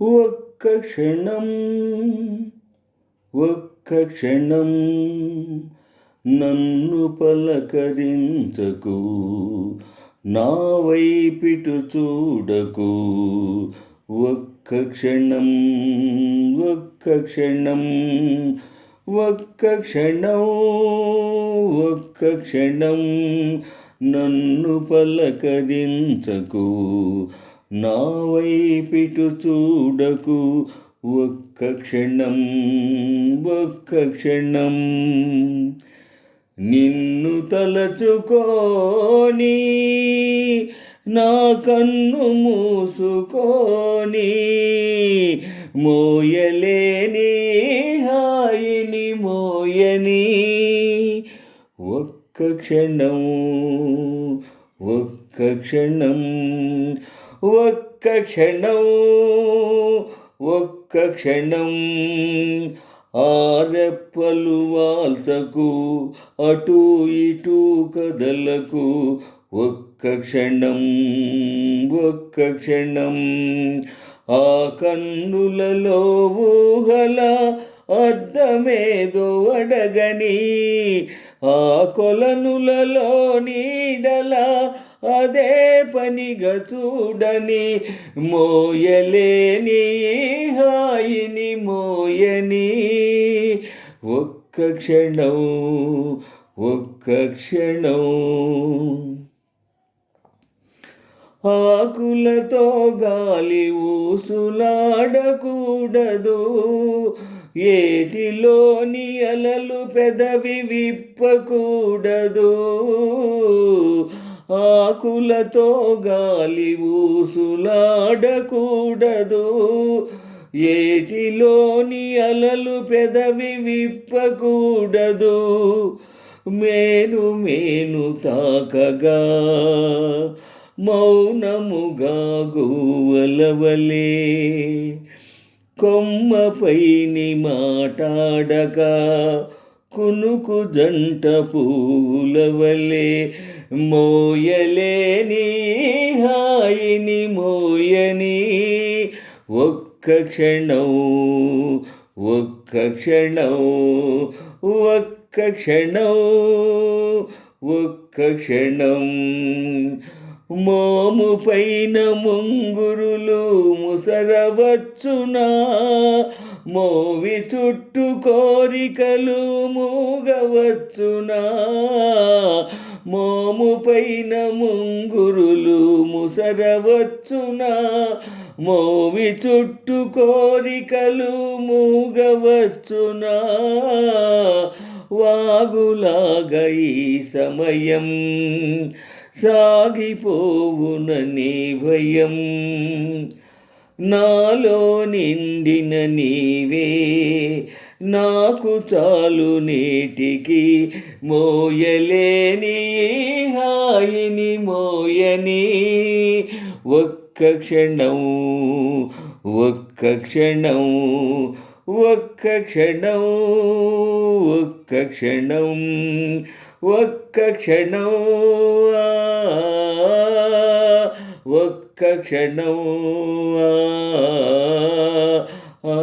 ఒక్క క్షణం ఒక్క క్షణం నన్ను పలకరించకు, నా వైపిటు చూడకు. ఒక్క క్షణం ఒక్క క్షణం ఒక్క క్షణం ఒక్క క్షణం నన్ను పలకరించకు, నా వైపిటు చూడకు. ఒక్క క్షణం ఒక్క క్షణం నిన్ను తలచుకోని నా కన్ను మూసుకొని మోయలేని హాయిని మోయని. ఒక్క క్షణం ఒక్క క్షణం ఒక్క క్షణం ఒక్క క్షణం ఆరెప్పలు వాల్చకు, అటు ఇటు కదలకు. ఒక్క క్షణం ఒక్క క్షణం ఆ కన్నులలో ఊహల అర్థమేదో అడగని, ఆ కొలనులలో నీడల అదే పనిగా చూడని. మోయలేని హాయిని మోయని. ఒక్క క్షణం ఒక్క క్షణం ఆకులతో గాలి ఊసులాడకూడదు, ఏటిలోని అలలు పెదవి విప్పకూడదు. ఆకులతో గాలి ఊసులాడకూడదు, ఏటిలోని అలలు పెదవి విప్పకూడదు. మేను మేను తాకగా మౌనముగా గోవలవలే, కొమ్మపైని మాటాడక కునుకు జంట పూలవలే. మోయలేని హాయిని మోయని. ఒక్క క్షణం ఒక్క క్షణం ఒక్క క్షణం ఒక్క క్షణం మోము పైన ముంగురులు ముసరవచ్చునా, మోవి చుట్టూ కోరికలు మూగవచ్చునా. మోము పైన ముంగురులు ముసరవచ్చునా, మోవి చుట్టూ కోరికలు మూగవచ్చునా. వాగులాగా ఈ సమయం సాగిపోవునని భయం, నాలో నిండిన నీవే నాకు చాలు నేటికి. మోయలేని హాయిని మోయని. ఒక్క క్షణం ఒక్క క్షణం ఒక్క క్షణం ఒక్క క్షణం ఒక్క క్షణం ఒక్క క్షణం ఆ